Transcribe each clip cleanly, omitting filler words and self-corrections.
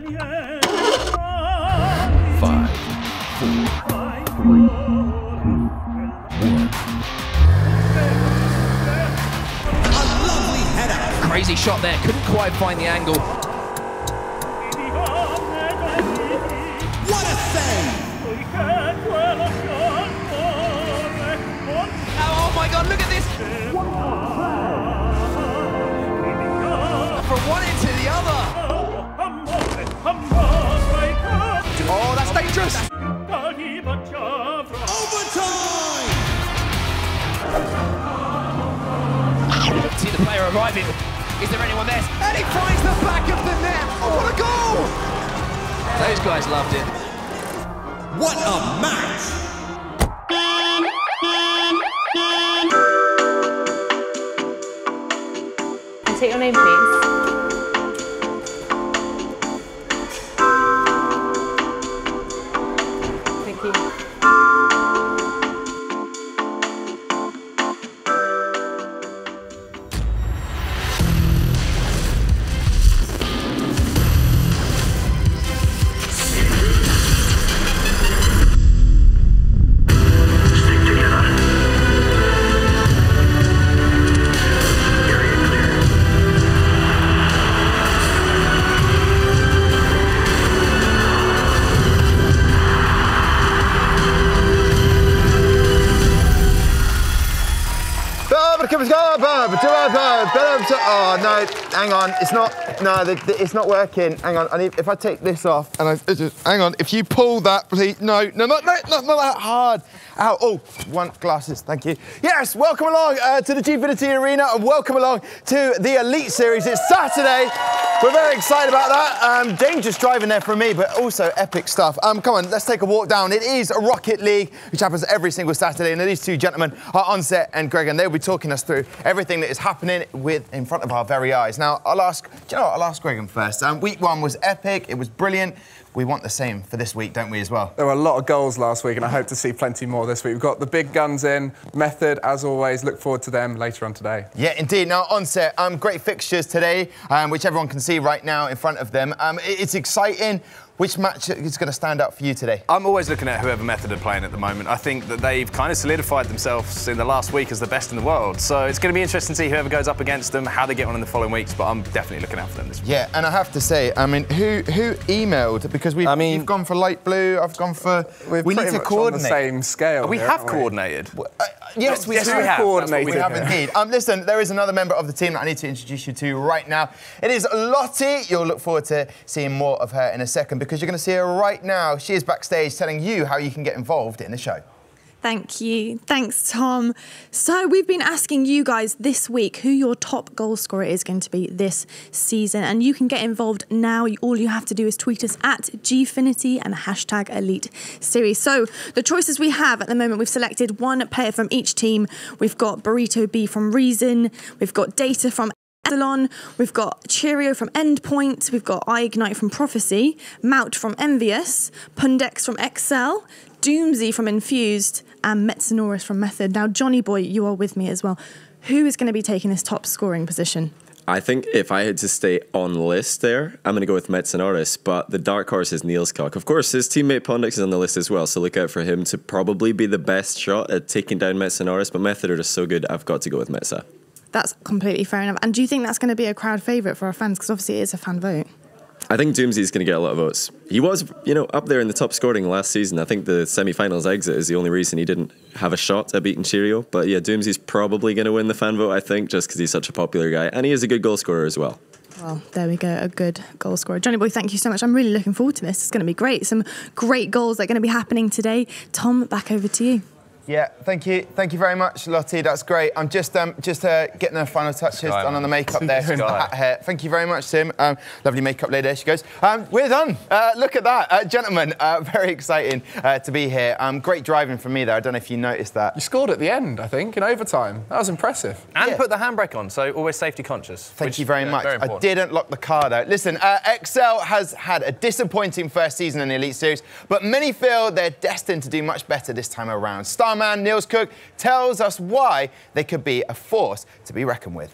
5, 4, 3, 2, 1. Crazy shot there, couldn't quite find the angle. What a save! Oh my god, look at this! From one end to the other! Oh, that's dangerous! Overtime! See the player arriving. Is there anyone there? And he finds the back of the net! Oh, what a goal! Those guys loved it. What a match! Can I take your name, please? Thank you. Oh no, hang on, it's not, no, it's not working. Hang on, if I take this off and hang on, if you pull that, please, no, not that hard. Ow, oh, glasses, thank you. Yes, welcome along to the Gfinity Arena and welcome along to the Elite Series. It's Saturday. We're very excited about that. Dangerous driving there from me, but also epic stuff. Come on, let's take a walk down. It is Rocket League, which happens every single Saturday, and these two gentlemen are Onset and Greg, and they'll be talking us through everything that is happening in front of our very eyes. Now, I'll ask Greg first. Week 1 was epic, it was brilliant. We want the same for this week, don't we, as well? There were a lot of goals last week, and I hope to see plenty more this week. We've got the big guns in, Method, as always. Look forward to them later on today. Yeah, indeed. Now, Onset, great fixtures today, which everyone can see right now in front of them. It's exciting. Which match is going to stand out for you today? I'm always looking at whoever Method are playing at the moment. I think that they've kind of solidified themselves in the last week as the best in the world. So it's going to be interesting to see whoever goes up against them, how they get on in the following weeks, but I'm definitely looking out for them this week. Yeah, and I have to say, I mean, who emailed? Because we've gone for light blue, I've gone for... We need to coordinate. On the same scale. We have coordinated. Yes, we have coordinated. We have indeed. Listen, there is another member of the team that I need to introduce you to right now. It is Lottie. You'll look forward to seeing more of her in a second because you're going to see her right now. She is backstage telling you how you can get involved in the show. Thank you. Thanks, Tom. So we've been asking you guys this week who your top goal scorer is going to be this season, and you can get involved now. All you have to do is tweet us at Gfinity and hashtag Elite Series. So the choices we have at the moment, we've selected one player from each team. We've got Burrito B from Reason. We've got Data from Epsilon, we've got Cheerio from Endpoint, we've got iGnite from Prophecy, Mout from Envious, Pundex from Excel, Doomsy from Infused, and Metsonorus from Method. Now, Johnny Boy, you are with me as well. Who is going to be taking this top scoring position? I think if I had to stay on the list there, I'm going to go with Metsonorus, but the dark horse is Nielscock. Of course, his teammate Pundex is on the list as well, so look out for him to probably be the best shot at taking down Metsonorus, but Method are just so good, I've got to go with Metsa. That's completely fair enough. And do you think that's going to be a crowd favourite for our fans? Because obviously it is a fan vote. I think Doomsy's going to get a lot of votes. He was, up there in the top scoring last season. I think the semi-finals exit is the only reason he didn't have a shot at beating Cheerio. But yeah, Doomsy's probably going to win the fan vote, I think, just because he's such a popular guy. And he is a good goal scorer as well. Well, there we go, a good goal scorer. Johnny Boy, thank you so much. I'm really looking forward to this. It's going to be great. Some great goals that are going to be happening today. Tom, back over to you. Yeah, thank you very much, Lottie. That's great. I'm just getting the final touches done on the makeup there. Hair. Thank you very much, Tim. Lovely makeup lady. There she goes. We're done. Look at that, gentlemen. Very exciting to be here. Great driving from me there. I don't know if you noticed that. You scored at the end, I think, in overtime. That was impressive. And put the handbrake on, so always safety conscious. Thank you very much. I didn't lock the car though. Listen, Excel has had a disappointing first season in the Elite Series, but many feel they're destined to do much better this time around. Starman Niels Cook tells us why they could be a force to be reckoned with.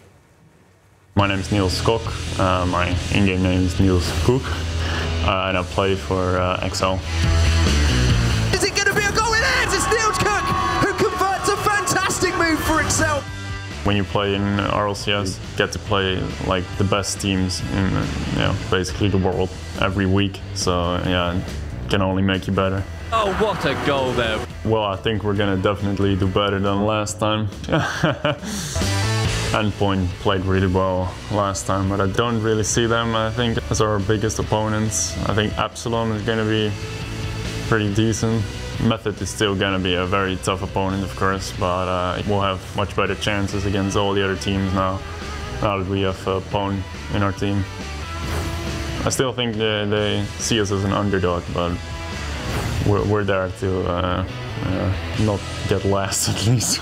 My name is Niels Cook. My in-game name is Niels Cook. and I play for Excel. Is it going to be a goal? It is! It's Niels Cook who converts a fantastic move for Excel. When you play in RLCS, you get to play like the best teams in basically the world every week. So yeah, it can only make you better. Oh, what a goal there. Well, I think we're gonna definitely do better than last time. Endpoint played really well last time, but I don't really see them, I think, as our biggest opponents. I think Epsilon is gonna be pretty decent. Method is still gonna be a very tough opponent, of course, but we'll have much better chances against all the other teams now that we have Pwn in our team. I still think they see us as an underdog, but we're there to not get last, at least.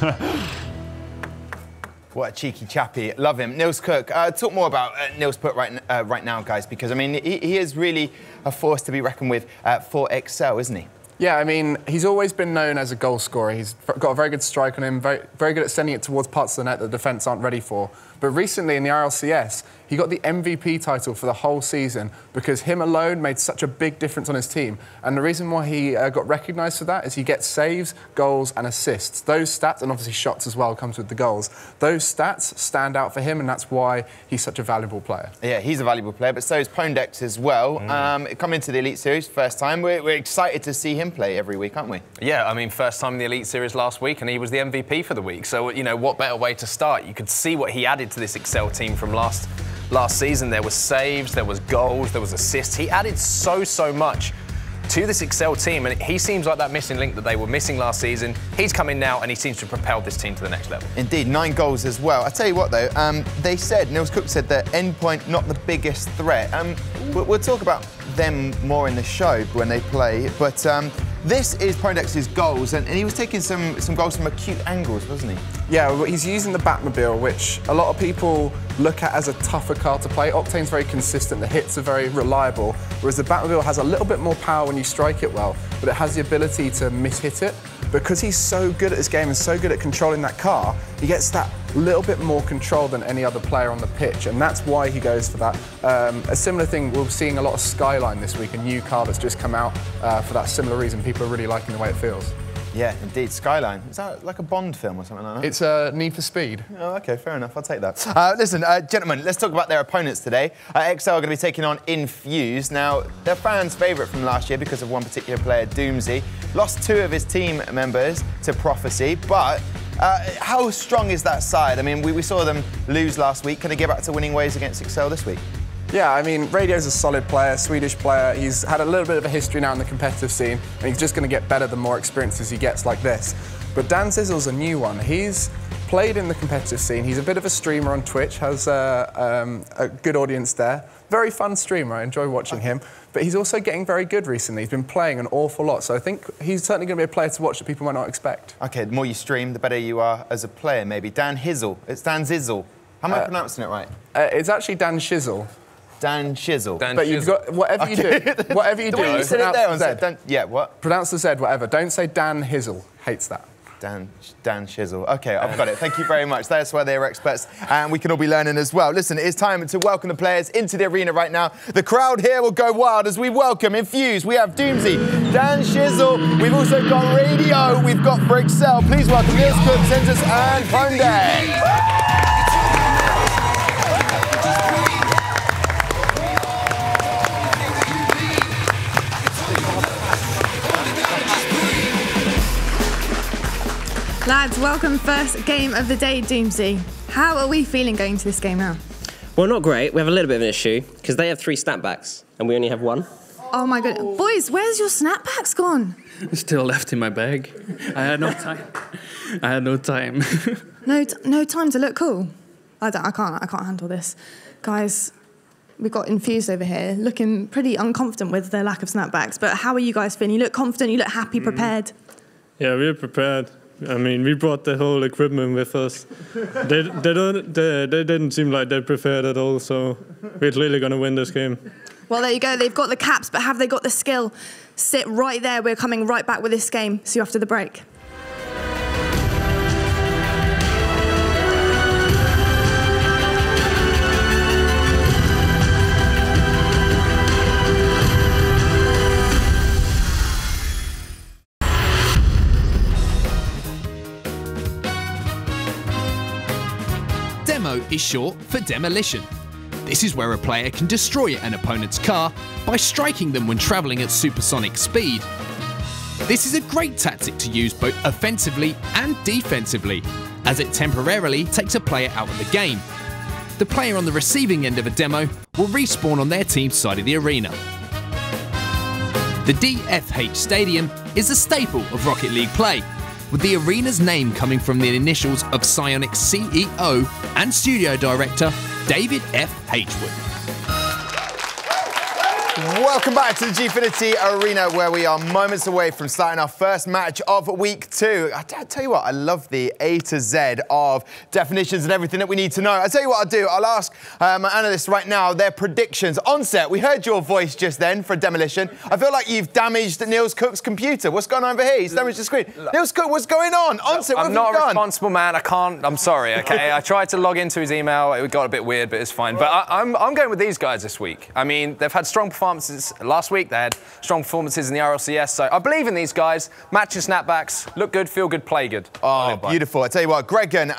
What a cheeky chappy. Love him. Niels Cook. Talk more about Niels Cook right now, guys, because, I mean, he is really a force to be reckoned with for Excel, isn't he? Yeah, I mean, he's always been known as a goal scorer. He's got a very good strike on him, very good at sending it towards parts of the net that the defence aren't ready for. But recently in the RLCS, he got the MVP title for the whole season because him alone made such a big difference on his team. And the reason why he got recognised for that is he gets saves, goals and assists. Those stats, and obviously shots as well, comes with the goals. Those stats stand out for him, and that's why he's such a valuable player. Yeah, he's a valuable player, but so is Pondex as well. Coming into the Elite Series first time. We're excited to see him play every week, aren't we? Yeah, I mean, first time in the Elite Series last week, and he was the MVP for the week. So, you know, what better way to start? You could see what he added to this Excel team from last season. There was saves, there was goals, there was assists. He added so much to this Excel team, and he seems like that missing link that they were missing last season. He's come in now, and he seems to propel this team to the next level. Indeed, 9 goals as well. I tell you what, though, they said, Niels Cook said that Endpoint not the biggest threat. We'll talk about them more in the show when they play, but this is Pondex's goals, and he was taking some goals from acute angles, wasn't he? Yeah, well, he's using the Batmobile, which a lot of people look at as a tougher car to play. Octane's very consistent, the hits are very reliable, whereas the Batmobile has a little bit more power when you strike it well, but it has the ability to miss-hit it. Because he's so good at this game and so good at controlling that car, he gets that little bit more control than any other player on the pitch, and that's why he goes for that. A similar thing, we're seeing a lot of Skyline this week, a new car that's just come out for that similar reason. People are really liking the way it feels. Yeah, indeed. Skyline. Is that like a Bond film or something like that? It's Need for Speed. Oh, OK, fair enough. I'll take that. Listen, gentlemen, let's talk about their opponents today. XL are going to be taking on Infused. Now, they're fans' favourite from last year because of one particular player, Doomsy. Lost 2 of his team members to Prophecy, but how strong is that side? I mean, we saw them lose last week. Can they get back to winning ways against XL this week? Yeah, I mean, Radio's a solid player, Swedish player. He's had a little bit of a history now in the competitive scene, and he's just going to get better the more experiences he gets like this. But Dan Zizzle's a new one. He's played in the competitive scene. He's a bit of a streamer on Twitch, has a good audience there. Very fun streamer, I enjoy watching him. But he's also getting very good recently. He's been playing an awful lot, so I think he's certainly going to be a player to watch that people might not expect. OK, the more you stream, the better you are as a player, maybe. Dan Hizzle. It's Dan Zizzle. How am I pronouncing it right? It's actually Dan Shizzle. Dan Shizzle. But you've got, whatever you do, whatever you do. The way you said it there on Z. Yeah, what? Pronounce the Z, whatever. Don't say Dan Hizzle. Hates that. Dan Shizzle. OK, I've got it. Thank you very much. That's why they're experts, and we can all be learning as well. Listen, it's time to welcome the players into the arena right now. The crowd here will go wild as we welcome Infused. We have Doomsy, Dan Shizzle. We've also got Radio. We've got for Excel. Please welcome Niels Cook, Census, and Pondex. Lads, welcome first game of the day, Doomsy. How are we feeling going to this game now? Well, not great. We have a little bit of an issue because they have 3 snapbacks and we only have 1. Oh my goodness. Boys, where's your snapbacks gone? Still left in my bag. I had no time. No time to look cool. I can't handle this. Guys, we've got Infused over here looking pretty unconfident with their lack of snapbacks, but how are you guys feeling? You look confident, you look happy, prepared. Yeah, we're prepared. I mean, we brought the whole equipment with us. They didn't seem like they're prepared at all, so we're clearly going to win this game. Well, there you go. They've got the caps, but have they got the skill? Sit right there. We're coming right back with this game. See you after the break. Demo is short for demolition. This is where a player can destroy an opponent's car by striking them when travelling at supersonic speed. This is a great tactic to use both offensively and defensively, as it temporarily takes a player out of the game. The player on the receiving end of a demo will respawn on their team's side of the arena. The DFH Stadium is a staple of Rocket League play, with the arena's name coming from the initials of Psyonic's CEO and studio director, David F. Hagewood. Welcome back to the Gfinity Arena, where we are moments away from starting our first match of week 2. I tell you what, I love the A to Z of definitions and everything that we need to know. I'll tell you what I'll do. I'll ask my analysts right now their predictions. Onset, we heard your voice just then for demolition. I feel like you've damaged Niels Cook's computer. What's going on over here? He's damaged the screen. Niels Cook, what's going on? Onset, what have you done? I'm not a responsible man. I can't. I'm sorry, OK? I tried to log into his email. It got a bit weird, but it's fine. But I'm going with these guys this week. I mean, they've had strong performances last week. They had strong performances in the RLCS, so I believe in these guys. Match and snapbacks, look good, feel good, play good. Oh, beautiful. I tell you what, Gregan,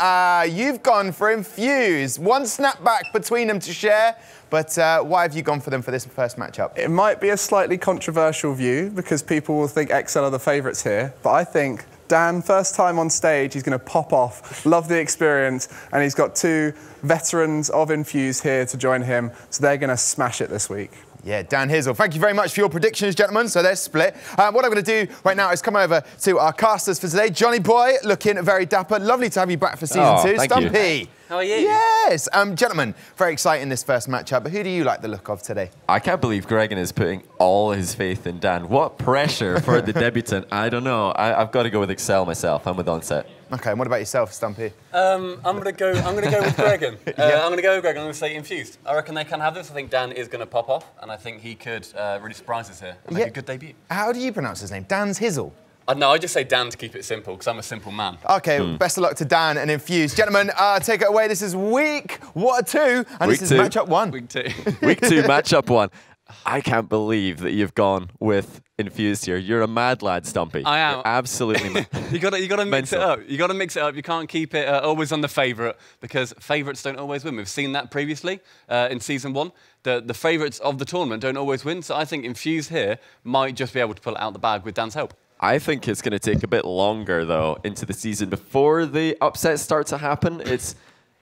you've gone for Infused. One snapback between them to share, but why have you gone for them for this first matchup? It might be a slightly controversial view because people will think XL are the favourites here, but I think Dan, first time on stage, he's going to pop off, love the experience, and he's got 2 veterans of Infused here to join him, so they're going to smash it this week. Yeah, Dan Hizzle, thank you very much for your predictions, gentlemen. So they're split. What I'm going to do right now is come over to our casters for today. Johnny Boy, looking very dapper. Lovely to have you back for season 2. Stumpy. You. How are you? Yes. Gentlemen, very exciting this first matchup. But who do you like the look of today? I can't believe Gregan is putting all his faith in Dan. What pressure for the debutant. I don't know. I've got to go with Excel myself. I'm with Onset. Okay, and what about yourself, Stumpy? I'm gonna go with Gregan. I'm gonna go with Gregan. I'm gonna say Infused. I reckon they can have this. I think Dan is gonna pop off, and I think he could really surprise us here and make a good debut. How do you pronounce his name? Dan's Hizzle? No, I just say Dan to keep it simple, because I'm a simple man. Okay, best of luck to Dan and Infused. Gentlemen, take it away. This is week 2, and this is matchup 1. Week 2. Week 2, matchup 1. I can't believe that you've gone with Infused here. You're a mad lad, Stumpy. I am. You're absolutely mad. You gotta mix it up. You gotta mix it up. You can't keep it always on the favourite, because favourites don't always win. We've seen that previously in season 1. The favourites of the tournament don't always win. So I think Infused here might just be able to pull it out the bag with Dan's help. I think it's going to take a bit longer, though, into the season before the upsets start to happen. It's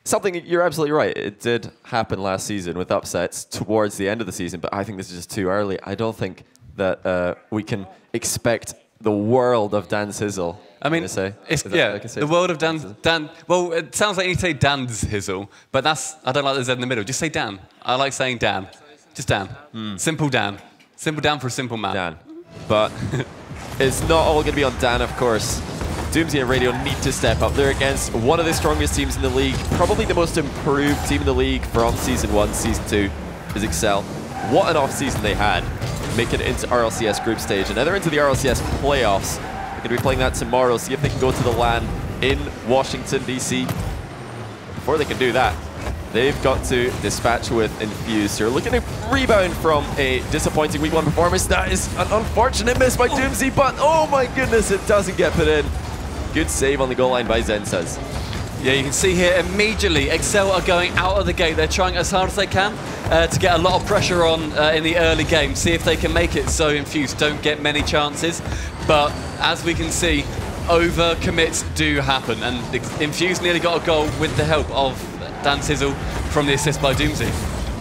something, you're absolutely right. It did happen last season with upsets towards the end of the season, but I think this is just too early. I don't think that we can expect the world of Dan Sizzle. I mean, the world of Dan. Well, it sounds like you say Dan's Hizzle, but I don't like the Z in the middle. Just say Dan. I like saying Dan. Just Dan. Simple Dan. Simple Dan for a simple man. Dan. But it's not all going to be on Dan, of course. Doomsy and Radio need to step up. They're against one of the strongest teams in the league, probably the most improved team in the league from Season 1. Season 2 is Excel. What an off-season they had, making it into RLCS group stage. And now they're into the RLCS playoffs. They're going to be playing that tomorrow, see if they can go to the LAN in Washington, D.C. Before they can do that, they've got to dispatch with Infused. They're looking to rebound from a disappointing Week 1 performance. That is an unfortunate miss by Doomsy, but oh my goodness, it doesn't get put in. Good save on the goal line by Zensaz. Yeah, you can see here immediately Excel are going out of the gate. They're trying as hard as they can to get a lot of pressure on in the early game, see if they can make it so Infused don't get many chances. But as we can see, over-commits do happen, and Infused nearly got a goal with the help of Dan Sizzle from the assist by Doomsy.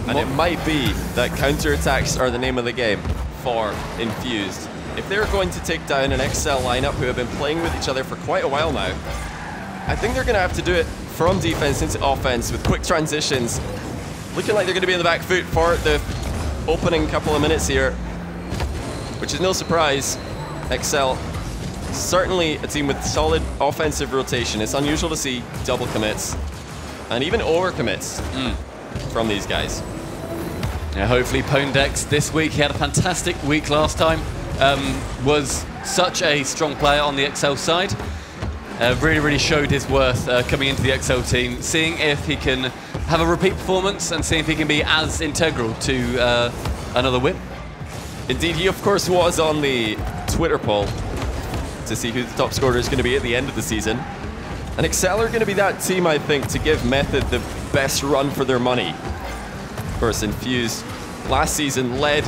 And it might be that counter-attacks are the name of the game for Infused. If they're going to take down an XL lineup who have been playing with each other for quite a while now, I think they're going to have to do it from defense into offense with quick transitions. Looking like they're going to be in the back foot for the opening couple of minutes here, which is no surprise. XL, certainly a team with solid offensive rotation. It's unusual to see double commits and even over commits from these guys. Yeah, hopefully Pondex this week. He had a fantastic week last time. Was such a strong player on the XL side. Really showed his worth coming into the XL team. Seeing if he can have a repeat performance and seeing if he can be as integral to another win. Indeed, he of course was on the Twitter poll to see who the top scorer is going to be at the end of the season. And Excel are going to be that team, I think, to give Method the best run for their money. Of course, Infused last season led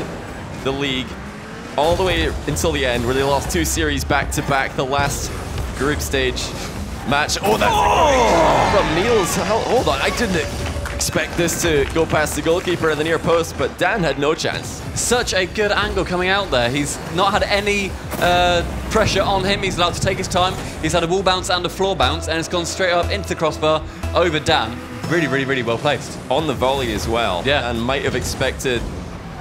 the league all the way until the end, where they lost 2 series back-to-back. The last group stage match. Oh, that's from Niels. Hold on, I didn't expect this to go past the goalkeeper in the near post, but Dan had no chance. Such a good angle coming out there. He's not had any pressure on him. He's allowed to take his time. He's had a wall bounce and a floor bounce, and it's gone straight up into the crossbar over Dan. Really, really, really well placed. On the volley as well. Yeah. And might have expected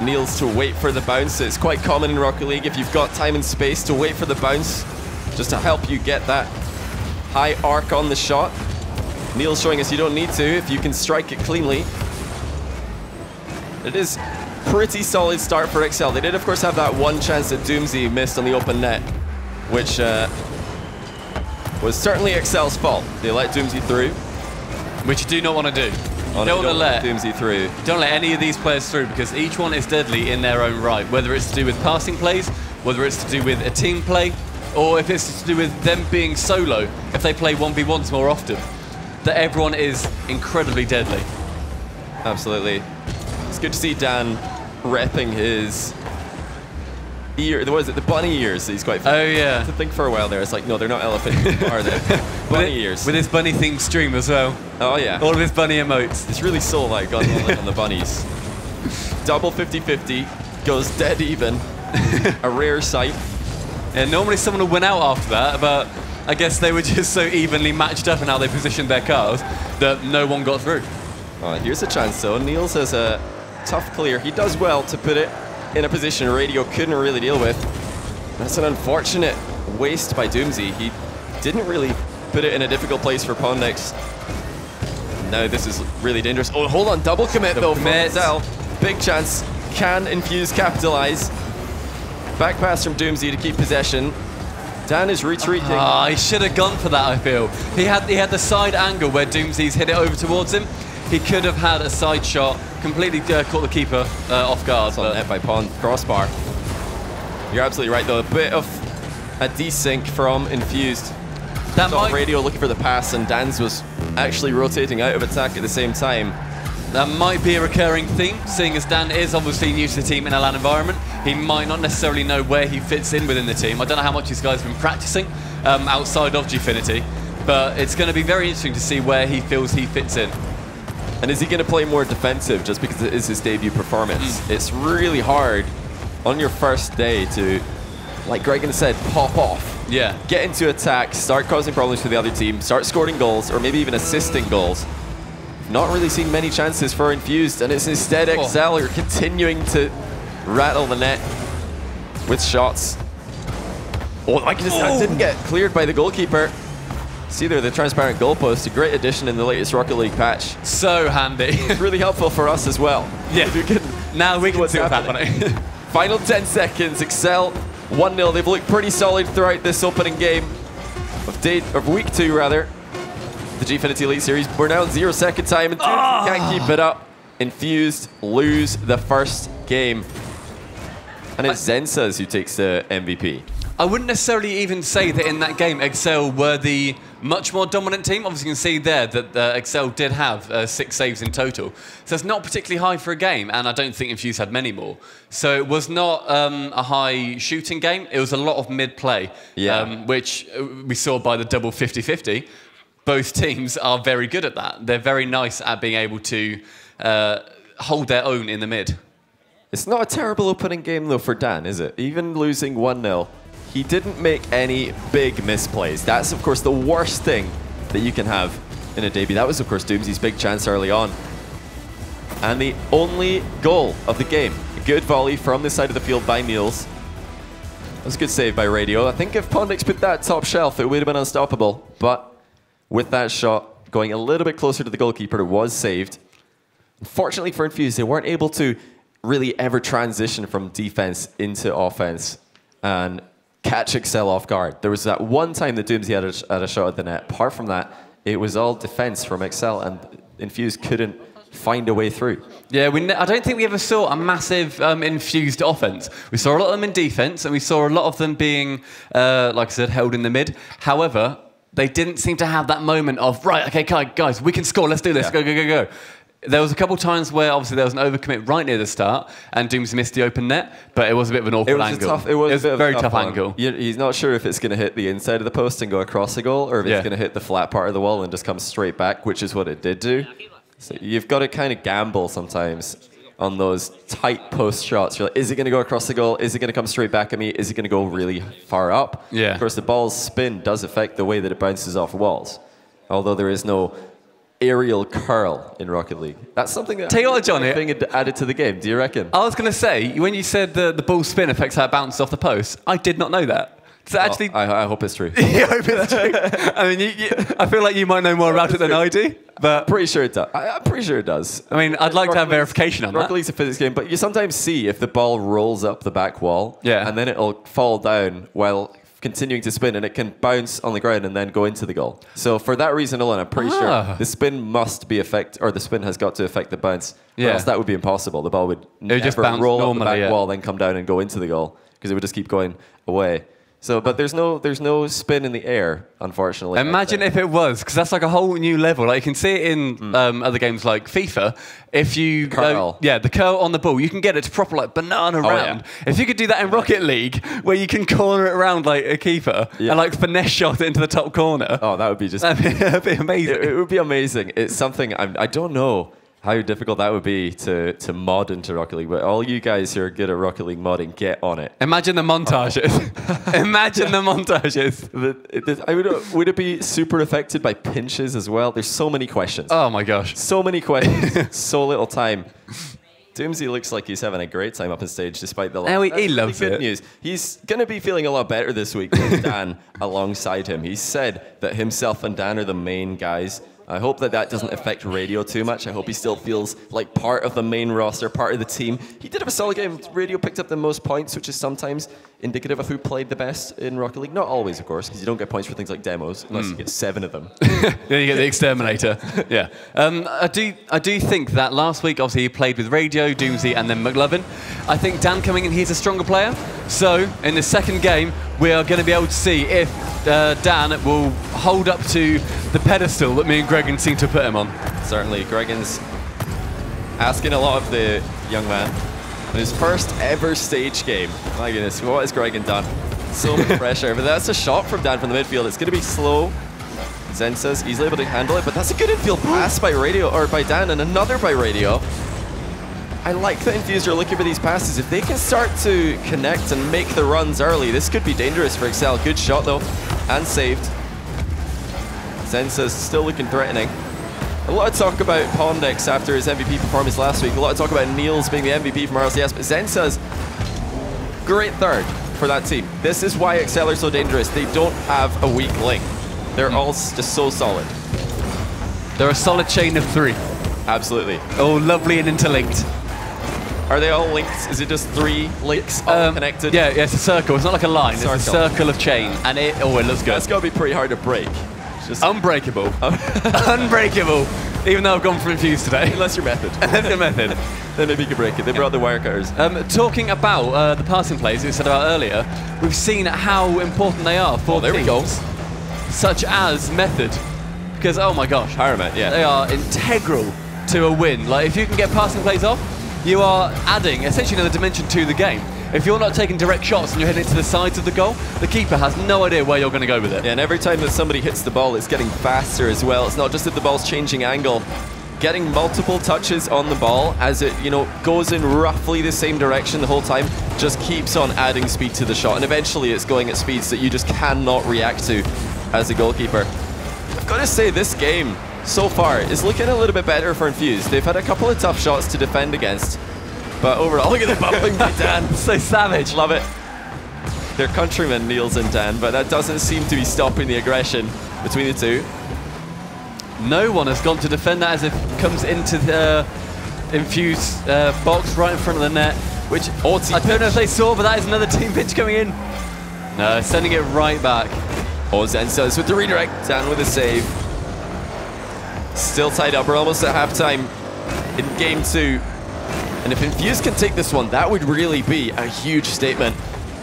Niels to wait for the bounce. It's quite common in Rocket League if you've got time and space to wait for the bounce, just to help you get that high arc on the shot. Niels showing us you don't need to if you can strike it cleanly. It is pretty solid start for Excel. They did, of course, have that one chance that Doomsy missed on the open net, which was certainly Excel's fault. They let Doomsy through. Which you do not want to do. You don't want to let Doomsy through. Don't let any of these players through, because each one is deadly in their own right, whether it's to do with passing plays, whether it's to do with a team play, or if it's to do with them being solo, if they play 1v1s more often. That everyone is incredibly deadly. Absolutely. It's good to see Dan repping his ear. What is it? The bunny ears. He's quite Oh yeah. To think for a while there, it's like, no, they're not elephant ears, are they? Bunny ears. With his bunny themed stream as well. Oh yeah. All of his bunny emotes. It's really soul-like on the bunnies. Double 50-50 goes dead even. A rare sight. And normally someone will win out after that, but I guess they were just so evenly matched up in how they positioned their cars that no one got through. Here's a chance though. Niels has a tough clear. He does well to put it in a position Radio couldn't really deal with. That's an unfortunate waste by Doomsy. He didn't really put it in a difficult place for Pondix. Now this is really dangerous. Oh, hold on. Double commit though from Excel. Big chance. Can Infuse capitalize? Back pass from Doomsy to keep possession. Dan is retreating. He should have gone for that, I feel. He had the side angle where Doomsy's hit it over towards him. He could have had a side shot, completely caught the keeper off guard. On net by Pond. Crossbar. You're absolutely right though. A bit of a desync from Infused. That might... Radio looking for the pass, and Dan's was actually rotating out of attack at the same time. That might be a recurring theme, seeing as Dan is obviously new to the team in a LAN environment. He might not necessarily know where he fits in within the team. I don't know how much these guys have been practicing outside of Gfinity, but it's going to be very interesting to see where he feels he fits in. And is he going to play more defensive just because it is his debut performance? It's really hard on your first day to, like Gregan said, pop off. Yeah. Get into attack, start causing problems for the other team, start scoring goals, or maybe even assisting goals. Not really seen many chances for Infused, and it's instead Excel who are continuing to rattle the net with shots. Oh, like that didn't get cleared by the goalkeeper. See there, the transparent goalpost, a great addition in the latest Rocket League patch. So handy. It's really helpful for us as well. Yeah, now we can see what's happening. Final 10 seconds, Excel 1-0. They've looked pretty solid throughout this opening game of week 2 rather. The Gfinity Elite Series. We're now in 0-second time and can't keep it up. Infused lose the first game. And it's Zensas who takes the MVP. I wouldn't necessarily even say that in that game Excel were the much more dominant team. Obviously you can see there that Excel did have 6 saves in total. So it's not particularly high for a game, and I don't think Infused had many more. So it was not a high shooting game. It was a lot of mid-play, which we saw by the double 50-50. Both teams are very good at that. They're very nice at being able to hold their own in the mid. It's not a terrible opening game, though, for Dan, is it? Even losing 1-0, he didn't make any big misplays. That's, of course, the worst thing that you can have in a debut. That was, of course, Doomsy's big chance early on. And the only goal of the game, a good volley from this side of the field by Niels. That was a good save by Radio. I think if Pondix put that top shelf, it would have been unstoppable. But with that shot going a little bit closer to the goalkeeper, it was saved. Unfortunately for Infused, they weren't able to really ever transition from defense into offense and catch Excel off guard. There was that one time that Doomsy had a shot at the net. Apart from that, it was all defense from Excel, and Infused couldn't find a way through. Yeah, I don't think we ever saw a massive Infused offense. We saw a lot of them in defense, and we saw a lot of them being, like I said, held in the mid. However, they didn't seem to have that moment of, right, okay, guys, we can score, let's do this, go. There was a couple of times where obviously there was an overcommit right near the start and Doomsy missed the open net, but it was a bit of an awkward angle. It was a very tough angle. He's not sure if it's going to hit the inside of the post and go across the goal, or if it's going to hit the flat part of the wall and just come straight back, which is what it did do. So you've got to kind of gamble sometimes on those tight post shots. You're like, is it going to go across the goal? Is it going to come straight back at me? Is it going to go really far up? Yeah. Of course, the ball's spin does affect the way that it bounces off walls, although there is no aerial curl in Rocket League. That's something that being added to the game. Do you reckon? I was going to say, when you said the ball spin affects how it bounces off the post, I did not know that. So actually, I hope it's true. I hope it's true. I mean, I feel like you might know more about it than I do, but pretty sure it does. I'm pretty sure it does. I mean, I'd like to have verification on that. Rocket League's a physics game, but you sometimes see if the ball rolls up the back wall, and then it'll fall down while continuing to spin, and it can bounce on the ground and then go into the goal. So for that reason alone, I'm pretty sure the spin must be the spin has got to affect the bounce. Or else that would be impossible. The ball would never just bounce roll normally, up the back wall, then come down and go into the goal, because it would just keep going away. So, but there's no spin in the air, unfortunately. Imagine if it was, because that's like a whole new level. Like you can see it in other games like FIFA. If you the curl on the ball, you can get it to proper like banana round. If you could do that in Rocket League, where you can corner it around like a keeper and like finesse shot it into the top corner. Oh, that would be just that'd be amazing. It would be amazing. It's something I don't know how difficult that would be to mod into Rocket League, but all you guys who are good at Rocket League modding, get on it. Imagine the montages. Imagine the montages. Would it be super affected by pinches as well? There's so many questions. Oh my gosh. So many questions. So little time. Doomsy looks like he's having a great time up on stage despite the loss. He loves good it. News. He's going to be feeling a lot better this week with Dan alongside him. He said that himself and Dan are the main guys. I hope that doesn't affect Radio too much. I hope he still feels like part of the main roster, part of the team. He did have a solid game. Radio picked up the most points, which is sometimes indicative of who played the best in Rocket League. Not always, of course, because you don't get points for things like demos, unless you get 7 of them. Then you get the Exterminator. Yeah. I do think that last week, obviously, he played with Radio, Doomsy, and then McLovin. I think Dan coming in, he's a stronger player. So, in the second game, we are going to be able to see if Dan will hold up to the pedestal that me and Gregan seem to put him on. Certainly, Gregan's asking a lot of the young man. In his first ever stage game. My goodness, what has Gregan done? So much pressure, but that's a shot from Dan from the midfield. It's going to be slow. Zensa's easily able to handle it, but that's a good infield pass by Dan, and another by Radio. I like that Infused are looking for these passes. If they can start to connect and make the runs early, this could be dangerous for Excel. Good shot though, and saved. Zensa's still looking threatening. A lot of talk about Pondex after his MVP performance last week. A lot of talk about Niels being the MVP from RLCS, but Zensa's great third for that team. This is why Excel are so dangerous. They don't have a weak link. They're all just so solid. They're a solid chain of 3. Absolutely. Oh, lovely and interlinked. Are they all linked? Is it just 3 links all connected? Yeah, it's a circle. It's not like a line. It's a circle of chain, and it looks good. That's got to be pretty hard to break. It's just unbreakable. Unbreakable. Even though I've gone for Infused today. Unless your method. Unless your method. Then maybe you can break it. They brought the wire cutters. Talking about the passing plays we said about earlier, we've seen how important they are for teams, such as Method. Because, oh my gosh. Pyramid, yeah. They are integral to a win. Like, if you can get passing plays off, you are adding essentially another dimension to the game. If you're not taking direct shots and you're heading to the sides of the goal, the keeper has no idea where you're going to go with it. Yeah, and every time that somebody hits the ball, it's getting faster as well. It's not just that the ball's changing angle. Getting multiple touches on the ball as it, goes in roughly the same direction the whole time just keeps on adding speed to the shot. And eventually it's going at speeds that you just cannot react to as a goalkeeper. I've got to say, this game so far is looking a little bit better for Infused. They've had a couple of tough shots to defend against, but overall, look at the bumping by Dan. So savage. Love it. They're countrymen, Niels and Dan, but that doesn't seem to be stopping the aggression between the two. No one has gone to defend that as it comes into the Infused box right in front of the net, which I don't know if they saw, but that is another team pitch coming in. No, sending it right back. Zensa's with the redirect, Dan with a save. Still tied up, we're almost at halftime in game 2. And if Infused can take this one, that would really be a huge statement.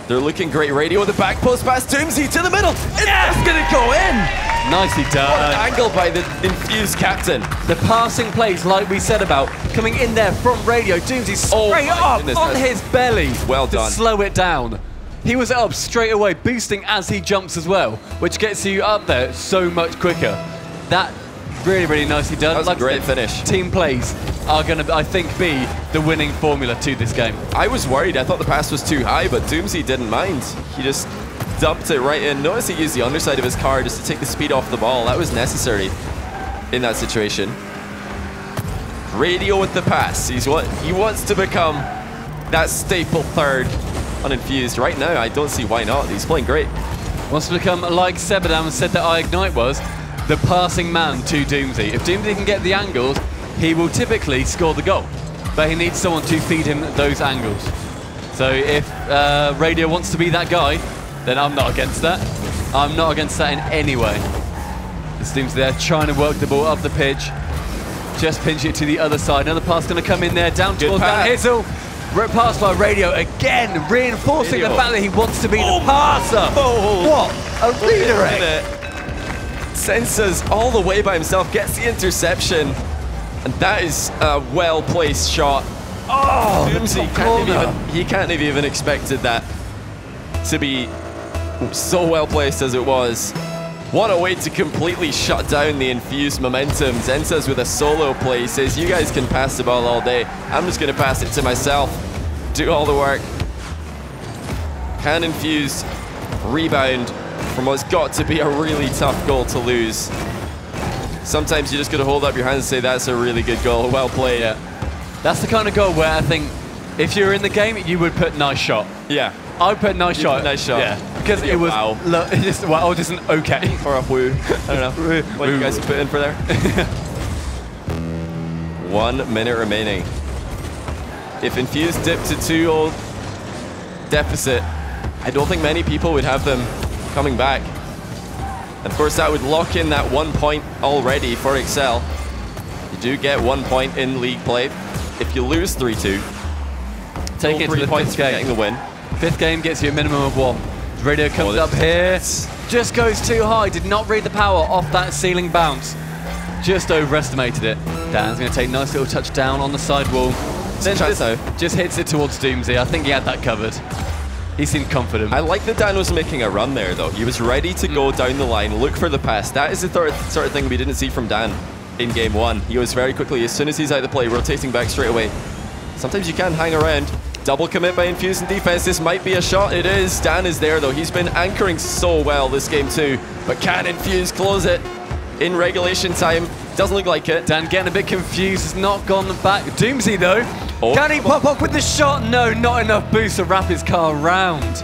They're looking great. Radio with the back post pass, Doomsy to the middle. It's gonna go in! Nicely done. What an angle by the Infused captain. The passing plays, like we said about, coming in there from Radio. Doomsy straight up on his belly. Well done. To slow it down. He was up straight away, boosting as he jumps as well, which gets you up there so much quicker. That really, really nicely done. That was a great finish. Team plays are going to, I think, be the winning formula to this game. I was worried. I thought the pass was too high, but Doomsy didn't mind. He just dumped it right in. Notice he used the underside of his car just to take the speed off the ball. That was necessary in that situation. Radio with the pass. He wants to become that staple third on Infused. Right now, I don't see why not. He's playing great. Wants to become, like Sebadam said that iGnite was, the passing man to Doomsy. If Doomsy can get the angles, he will typically score the goal. But he needs someone to feed him those angles. So if Radio wants to be that guy, then I'm not against that. I'm not against that in any way. This team's there trying to work the ball up the pitch. Just pinch it to the other side. Another pass going to come in there, down towards Van Hissel. Pass by Radio again, reinforcing the fact that he wants to be the passer. What a redirect. Senses all the way by himself, gets the interception, and that is a well-placed shot. Oh, Doomsy can't have even expected that to be so well-placed as it was. What a way to completely shut down the Infused momentum. Zensas with a solo play says, you guys can pass the ball all day. I'm just going to pass it to myself. Do all the work. Can Infused rebound from what's got to be a really tough goal to lose? Sometimes you just got to hold up your hands and say, that's a really good goal. Well played. Yeah. That's the kind of goal where I think if you're in the game, you would put nice shot. Yeah. I would put nice shot. Nice shot. Yeah. Because it was just an okay. Or a woo. I don't know. What you guys put in for there? 1 minute remaining. If Infused dipped to 2-0 deficit, I don't think many people would have them coming back. And of course, that would lock in that 1 point already for Excel. You do get 1 point in league play. If you lose 3-2, take it to the 5th game. Getting the win. 5th game gets you a minimum of 1. Radio comes up here, just goes too high, did not read the power off that ceiling bounce. Just overestimated it. Dan's going to take a nice little touch down on the side wall. Then just hits it towards Doomsy. I think he had that covered. He seemed confident. I like that Dan was making a run there, though. He was ready to go down the line, look for the pass. That is the sort of thing we didn't see from Dan in game 1. He was very quickly, as soon as he's out of the play, rotating back straight away. Sometimes you can hang around. Double commit by Infused in defense. This might be a shot. It is. Dan is there, though. He's been anchoring so well this game, too. But can Infused close it in regulation time? Doesn't look like it. Dan getting a bit confused. Has not gone back. Doomsy, though. Oh. Can he pop up with the shot? No, not enough boost to wrap his car around.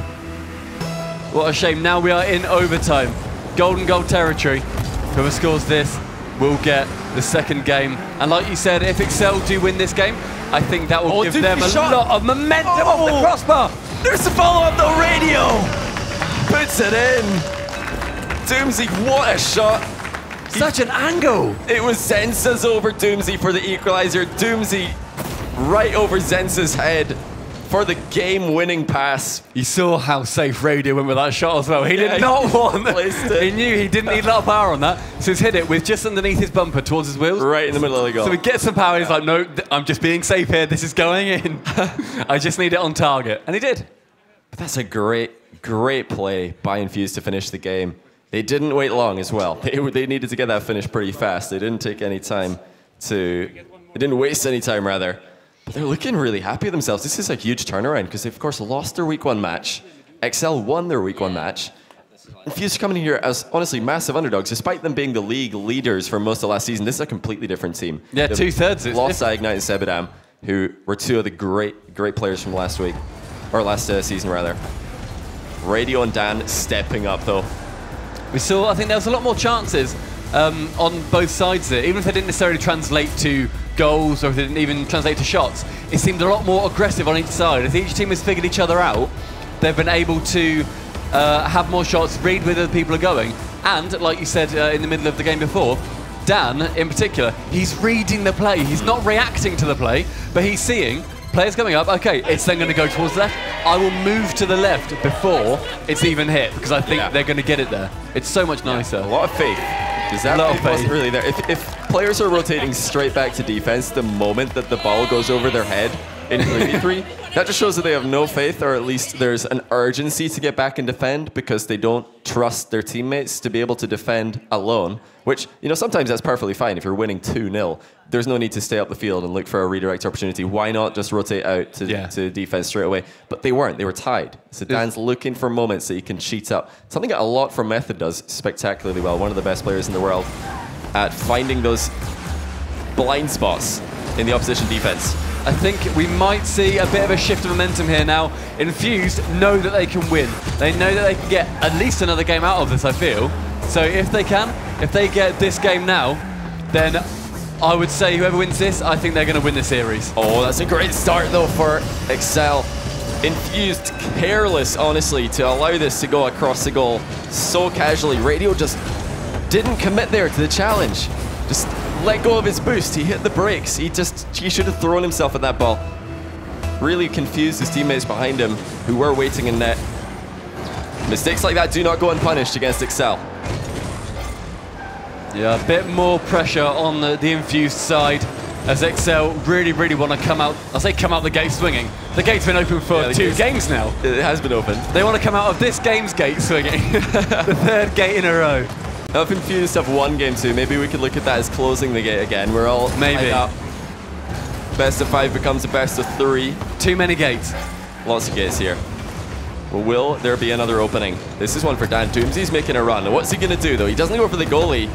What a shame. Now we are in overtime. Golden goal territory. Whoever scores this will get the 2nd game. And like you said, if Excel do win this game, I think that will give them a lot of momentum off the crossbar. There's the follow-up, though. Radio puts it in. Doomsy, what a shot. Such an angle. It was Zensas over Doomsy for the equalizer. Doomsy right over Zensas' head for the game-winning pass. You saw how safe Radio went with that shot as well. He did not want it. He knew he didn't need a lot of power on that, so he's hit it with just underneath his bumper towards his wheels. Right in the middle of the goal. So he gets some power. He's like, no, I'm just being safe here. This is going in. I just need it on target. And he did. But that's a great, great play by Infused to finish the game. They didn't wait long as well. They needed to get that finish pretty fast. They didn't take any time to... They didn't waste any time, rather. But they're looking really happy with themselves. This is a huge turnaround because they, of course, lost their Week 1 match. Excel won their Week 1 match. Infused coming in here as, honestly, massive underdogs. Despite them being the league leaders for most of last season, this is a completely different team. Yeah, 2/3. Lost iGnite and Sebadam, who were 2 of the great players from last week. Or last season, rather. Radio and Dan stepping up, though. We saw, I think there was a lot more chances on both sides there. Even if they didn't necessarily translate to goals or if they didn't even translate to shots, it seemed a lot more aggressive on each side. As each team has figured each other out, they've been able to have more shots, read where the people are going. And, like you said in the middle of the game before, Dan, in particular, he's reading the play. He's not reacting to the play, but he's seeing Players coming up. Okay, it's then going to go towards the left. I will move to the left before it's even hit because I think they're going to get it there. It's so much nicer. A lot of faith. Because that wasn't really there. If players are rotating straight back to defense the moment that the ball goes over their head in 3v3, that just shows that they have no faith, or at least there's an urgency to get back and defend because they don't trust their teammates to be able to defend alone, which, you know, sometimes that's perfectly fine. If you're winning 2-0, there's no need to stay up the field and look for a redirect opportunity. Why not just rotate out to defense straight away? But they weren't. They were tied. So Dan's looking for moments that he can cheat up. Something that a lot from Method does spectacularly well. One of the best players in the world at finding those blind spots in the opposition defense. I think we might see a bit of a shift of momentum here now. Infused know that they can win. They know that they can get at least another game out of this, I feel. So if they get this game now, then I would say whoever wins this, I think they're going to win the series. Oh, that's a great start though for Excel. Infused, careless, honestly, to allow this to go across the goal so casually. Radio just didn't commit there to the challenge. Just let go of his boost. He hit the brakes. He should have thrown himself at that ball. Really confused his teammates behind him who were waiting in net. Mistakes like that do not go unpunished against Excel. Yeah, a bit more pressure on the Infused side as Excel really, really want to come out. I say come out the gate swinging. The gate's been open for 2 games now. It has been open. They want to come out of this game's gate swinging. The 3rd gate in a row. Now if Infused have won game 2, maybe we could look at that as closing the gate again. We're all maybe up. Best of 5 becomes a best of 3. Too many gates. Lots of gates here. Well, will there be another opening? This is one for Dan. Doomsy's making a run. Now, what's he going to do, though? He doesn't go for the goalie.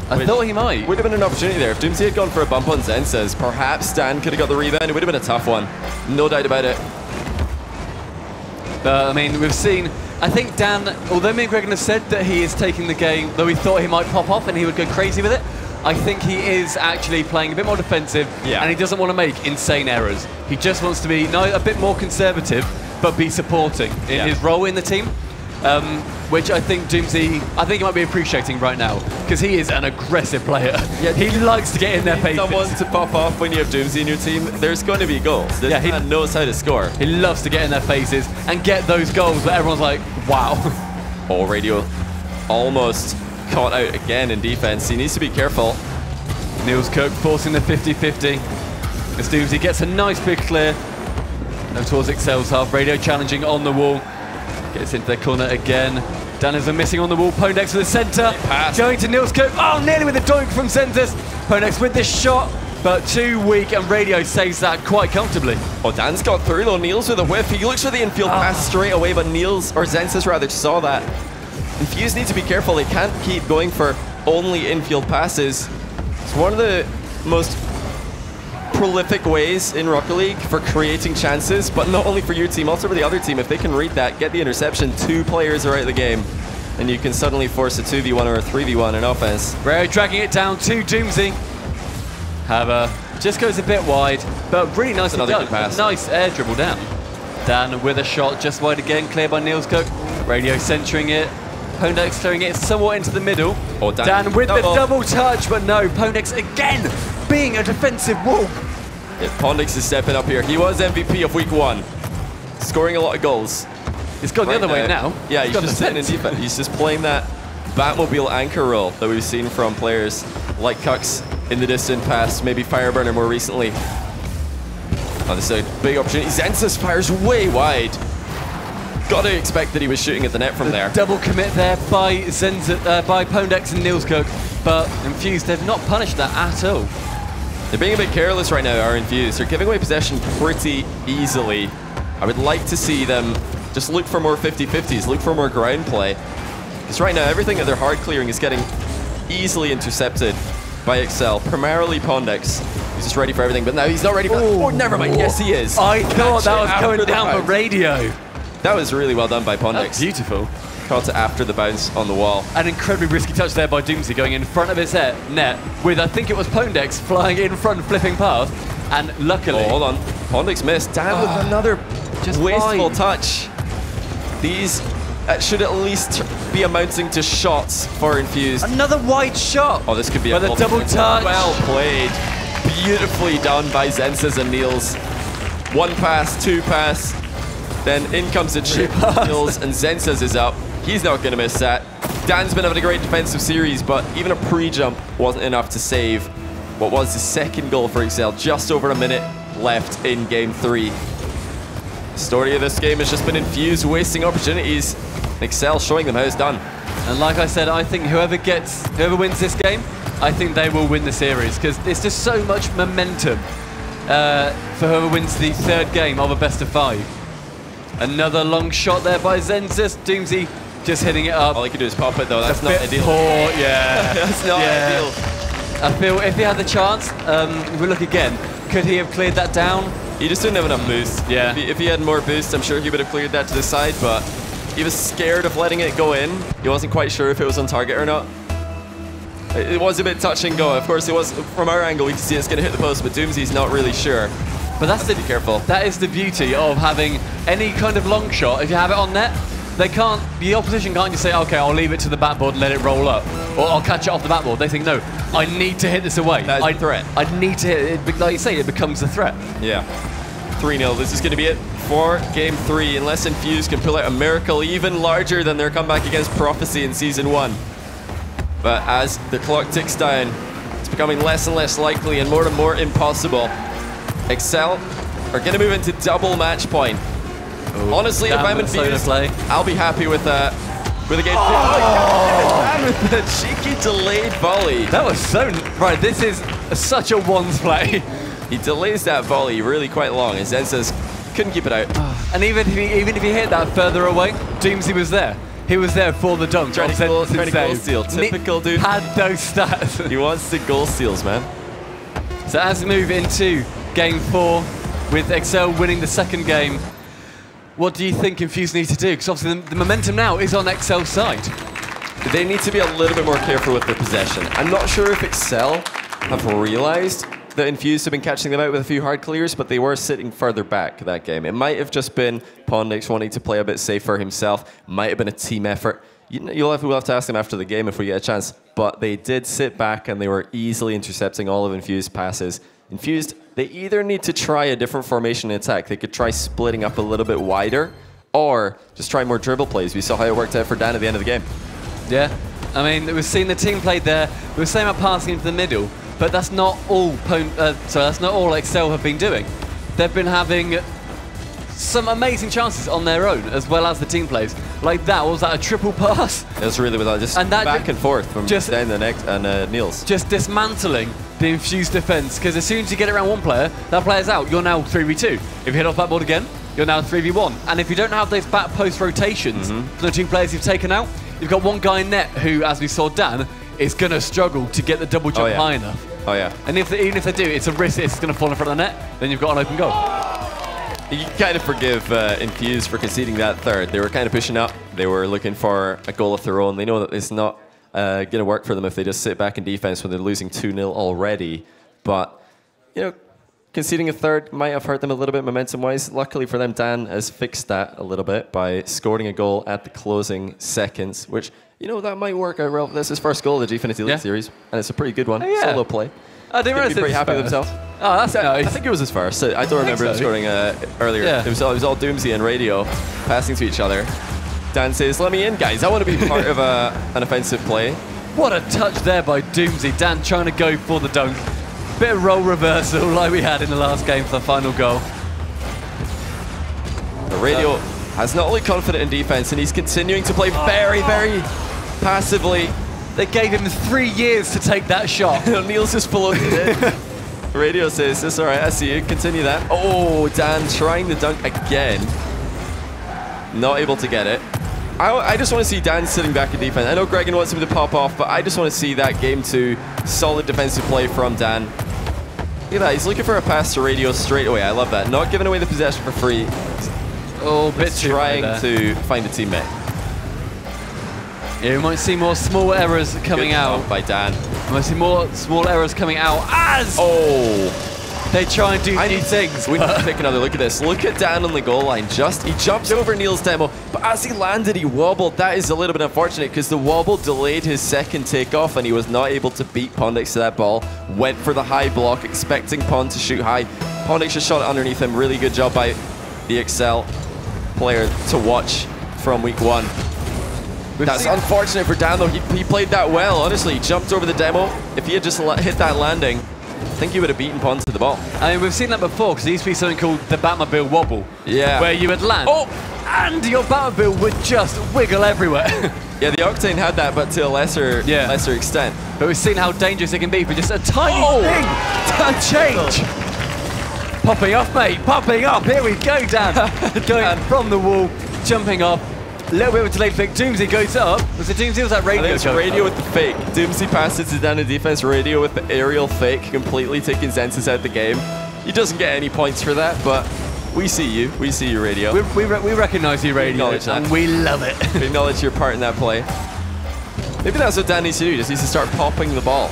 I thought he might. Would have been an opportunity there. If Doomsy had gone for a bump on Zensas, perhaps Dan could have got the rebound. It would have been a tough one. No doubt about it. I mean, we've seen... I think Dan, although me and Greg have said that he is taking the game, though we thought he might pop off and he would go crazy with it, I think he is actually playing a bit more defensive and he doesn't want to make insane errors. He just wants to be a bit more conservative, but be supporting in his role in the team, which I think Doomsy, he might be appreciating right now, because he is an aggressive player. Yeah, he likes to get in their faces. Someone to pop off when you have Doomsy in your team, there's going to be goals. This man knows how to score. He loves to get in their faces and get those goals that everyone's like, wow. Oh, Radio almost caught out again in defense. He needs to be careful. Niels Cook forcing the 50-50. As Doomsy gets a nice big clear. Now towards Excel's half. Radio challenging on the wall. Gets into their corner again. Danners are missing on the wall. Pondex to the centre. Going to Niels Cook. Oh, nearly with a doink from Centres. Pondex with this shot, but too weak, and Radio saves that quite comfortably. Oh, Dan's got through though. Niels with a whiff. He looks for the infield pass straight away, but Niels, or Zensas rather, saw that. Infused need to be careful. They can't keep going for only infield passes. It's one of the most prolific ways in Rocket League for creating chances, but not only for your team, also for the other team. If they can read that, get the interception, 2 players are out of the game, and you can suddenly force a 2v1 or a 3v1 in offense. Ray dragging it down to Doomsy. However, just goes a bit wide, but really nice. Another good pass. Nice air dribble down. Dan with a shot just wide again, cleared by Niels Cook. Radio centering it. Pondex throwing it somewhat into the middle. Oh, Dan with the double touch, but no, Pondex again being a defensive wall. Yeah, Pondex is stepping up here. He was MVP of week 1, scoring a lot of goals. It's gone the other way now. Yeah, he's just sitting in defense. He's just playing that Batmobile anchor role that we've seen from players like Cucks in the distant past, maybe Fireburner more recently. Oh, this is a big opportunity. Zensas fires way wide. Got to expect that he was shooting at the net from there. Double commit there by by Pondex and Niels Cook, but Infused, they've not punished that at all. They're being a bit careless right now, our Infused. They're giving away possession pretty easily. I would like to see them just look for more 50-50s, look for more ground play. Because right now, everything that they're hard clearing is getting easily intercepted by Excel, primarily Pondex. He's just ready for everything, but now he's not ready for that. Oh, never mind. Yes, he is. I thought that was going down for Radio. That was really well done by Pondex. That's beautiful. Caught it after the bounce on the wall. An incredibly risky touch there by Doomsy, going in front of his net with, I think it was Pondex, flying in front, flipping past, and luckily... Oh, hold on. Pondex missed. Dan with another just wasteful touch. These should at least be amounting to shots for Infused. Another wide shot. Oh, this could be a double touch. Well played. Beautifully done by Zensas and Niels. 1 pass, 2 pass. Then in comes the chip. Niels and Zensas is up. He's not going to miss that. Dan's been having a great defensive series, but even a pre-jump wasn't enough to save what was the second goal for Excel. Just over a minute left in game 3. The story of this game has just been Infused wasting opportunities. Excel showing them how it's done. And like I said, I think whoever wins this game, I think they will win the series, because it's just so much momentum for whoever wins the 3rd game of a best of 5. Another long shot there by Zensas. Doomsy just hitting it up. All he could do is pop it though. That's not ideal. Poor, yeah. That's not ideal. I feel if he had the chance, if we look again, could he have cleared that down? He just didn't have enough boost. Yeah. If he had more boost, I'm sure he would have cleared that to the side, but he was scared of letting it go in. He wasn't quite sure if it was on target or not. It was a bit touch and go. Of course, it was from our angle. We can see it's going to hit the post, but Doomsy's not really sure. But that's be careful. That is the beauty of having any kind of long shot. If you have it on net, the opposition can't just say, okay, I'll leave it to the backboard and let it roll up, or I'll catch it off the backboard. They think, no, I need to hit this away. That's a threat. I need to hit it. Like you say, it becomes a threat. Yeah. 3-0. This is going to be it for game 3, unless Infused can pull out a miracle even larger than their comeback against Prophecy in Season 1. But as the clock ticks down, it's becoming less and less likely and more impossible. Excel are going to move into double match point. Ooh, honestly, if I'm Infused, I'll be happy with a game. Oh! With the cheeky delayed volley. That was so... Right, this is such a ones play. He delays that volley really quite long, and Zensas couldn't keep it out. And even if he hit that further away, Doomsy was there. He was there for the dunk. Trying to goal steal. Typical dude. Had those stats. He wants the goal steals, man. So as we move into game 4, with Excel winning the 2nd game, what do you think Infused need to do? Because obviously the momentum now is on Excel's side. They need to be a little bit more careful with their possession. I'm not sure if Excel have realized that Infused have been catching them out with a few hard clears, but they were sitting further back that game. It might have just been Pondix wanting to play a bit safer himself. Might have been a team effort. We'll have to ask them after the game if we get a chance. But they did sit back and they were easily intercepting all of Infused passes. Infused, they either need to try a different formation in attack. They could try splitting up a little bit wider, or just try more dribble plays. We saw how it worked out for Dan at the end of the game. Yeah, I mean, we've seen the team played there. We were saying about passing into the middle, but that's not all. That's not all Excel have been doing. They've been having some amazing chances on their own, as well as the team plays. Like that, was that a triple pass? It was really without just back and forth from Dan and Niels. Just dismantling the Infused defense, because as soon as you get it around one player, that player's out. You're now 3v2. If you hit off backboard again, you're now 3v1. And if you don't have those back post rotations, the 2 players you've taken out, you've got one guy in net who, as we saw Dan, is going to struggle to get the double jump high enough. Oh yeah. And even if they do, it's a risk. It's going to fall in front of the net. Then you've got an open goal. You can kind of forgive Infused for conceding that 3rd. They were kind of pushing up. They were looking for a goal of their own. They know that it's not going to work for them if they just sit back in defense when they're losing 2-0 already. But, conceding a 3rd might have hurt them a little bit momentum-wise. Luckily for them, Dan has fixed that a little bit by scoring a goal at the closing seconds, which, that might work out well. That's his first goal of the Gfinity League series, and it's a pretty good one. Solo play. I didn't realize be pretty happy with himself. Oh, that's nice. I think it was his first. I don't remember him scoring earlier. Yeah. It was all Doomsy and Radio passing to each other. Dan says, let me in, guys. I want to be part of an offensive play. What a touch there by Doomsy. Dan trying to go for the dunk. Bit of role reversal like we had in the last game for the final goal. The Radio has not only confident in defense, and he's continuing to play very, very passively. They gave him 3 years to take that shot. Niels just followed it in. Radio says, it's all right, I see you. Continue that. Oh, Dan trying the dunk again. Not able to get it. I just want to see Dan sitting back in defense. I know Gregan wants him to pop off, but I just want to see that game 2 solid defensive play from Dan. Look at that. He's looking for a pass to Radio straight away. I love that. Not giving away the possession for free. Oh, a bit trying to find a teammate. Yeah, we might see more small errors coming out by Dan. We might see more small errors coming out as... Oh! They try and do new things. We need to take another look at this. Look at Dan on the goal line. He jumped over Neil's demo, but as he landed, he wobbled. That is a little bit unfortunate because the wobble delayed his second takeoff and he was not able to beat Pondix to that ball. Went for the high block, expecting Pond to shoot high. Pondix just shot it underneath him. Really good job by the Excel player to watch from week 1. That's unfortunate for Dan, though. He played that well, honestly. He jumped over the demo. If he had just hit that landing, I think he would have beaten Pond to the ball. I mean, we've seen that before, because there used to be something called the Batmobile wobble. Yeah. Where you would land, and your Batmobile would just wiggle everywhere. Yeah, the Octane had that, but to a lesser extent. But we've seen how dangerous it can be for just a tiny thing to change. Popping off, mate, popping up. Here we go, Dan. Going from the wall, jumping off. A little bit of a delayed fake. Doomsy goes up. Was it Doomsy or was that Radio? I think it's Radio with the fake. Doomsy passes it down to defense. Radio with the aerial fake, completely taking Zensus out the game. He doesn't get any points for that, but we see you. We see you, Radio. We recognize you, Radio, and we love it. We acknowledge your part in that play. Maybe that's what Dan needs to do. He just needs to start popping the ball.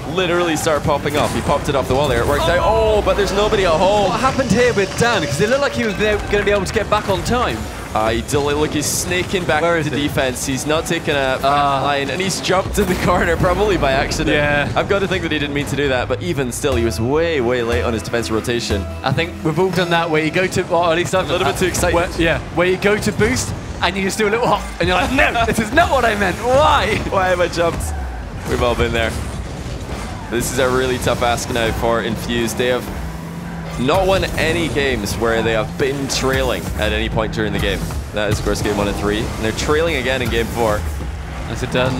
Literally start popping off. He popped it off the wall there. It worked out. Oh, but there's nobody at home. What happened here with Dan? Because it looked like he was going to be able to get back on time. Look, he's snaking back into defense. He's not taking a line, and he's jumped in the corner, probably by accident. Yeah. I've got to think that he didn't mean to do that, but even still, he was way, way late on his defensive rotation. I think we've all done that where you go to, or at least I've a little bit too excited. Where you go to boost, and you just do a little hop, and you're like, no, this is not what I meant. Why? Why have I jumped? We've all been there. This is a really tough ask now for Infused. They have not won any games where they have been trailing at any point during the game. That is, of course, game 1 and 3. And they're trailing again in game 4. That's it done.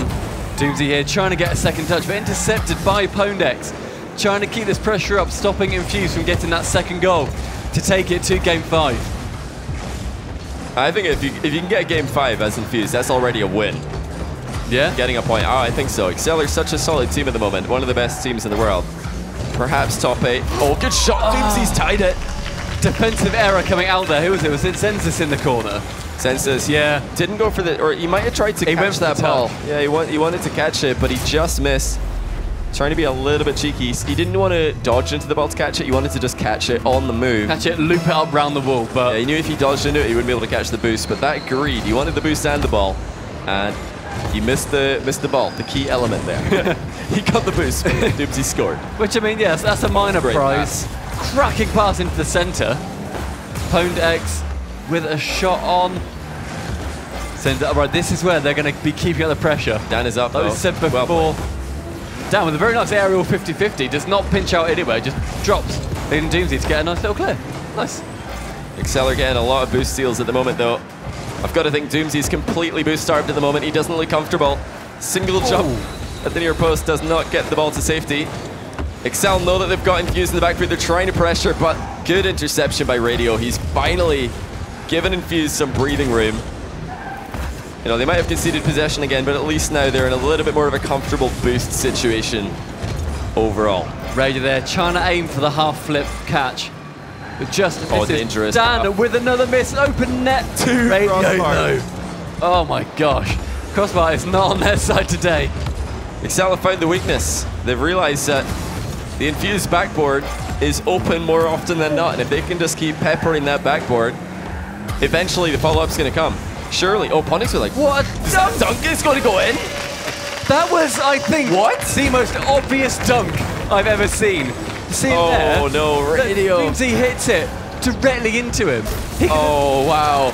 Doomsy here trying to get a second touch, but intercepted by Pondex. Trying to keep this pressure up, stopping Infused from getting that second goal to take it to game 5. I think if you can get game 5 as Infused, that's already a win. Yeah? Getting a point. Oh, I think so. Excel are such a solid team at the moment. One of the best teams in the world. Perhaps top 8. Oh, good shot. Doomsy's tied it. Defensive error coming out there. Who was it? Was it Zensus in the corner? Zensus, yeah. Didn't go for the... Or he might have tried to catch that ball. Yeah, he wanted to catch it, but he just missed. Trying to be a little bit cheeky. He didn't want to dodge into the ball to catch it. He wanted to just catch it on the move. Catch it, loop it up round the wall. But yeah, he knew if he dodged into it, he wouldn't be able to catch the boost. But that greed, he wanted the boost and the ball. And he missed the ball, the key element there. He got the boost. Doomsy scored. Which, I mean, yes, that's a minor prize. Cracking pass into the centre. Pondex with a shot on. Sends it up. Right, this is where they're going to be keeping up the pressure. Dan is up. That was said before. Dan with a very nice aerial 50-50. Does not pinch out anywhere, just drops. Leading Doomsy to get a nice little clear. Nice. Excel are getting a lot of boost steals at the moment, though. I've got to think Doomsy's completely boost starved at the moment. He doesn't look comfortable. Single jump at the near post does not get the ball to safety. Excel know that they've got Infused in the backfield. They're trying to pressure, but good interception by Radio. He's finally given Infused some breathing room. You know, they might have conceded possession again, but at least now they're in a little bit more of a comfortable boost situation overall. Radio there, trying to aim for the half flip catch. But just dangerous. Dan with another miss, open net to Radio. No. Oh my gosh. Crossbar is not on their side today. Excel have found the weakness. They've realized that the Infused backboard is open more often than not, and if they can just keep peppering that backboard, eventually the follow-up's going to come. Surely. Oh, Ponix was like, what? That dunk is going to go in? That was, I think, the most obvious dunk I've ever seen. See him there? Oh no, Radio. Doomsy hits it directly into him. Oh wow.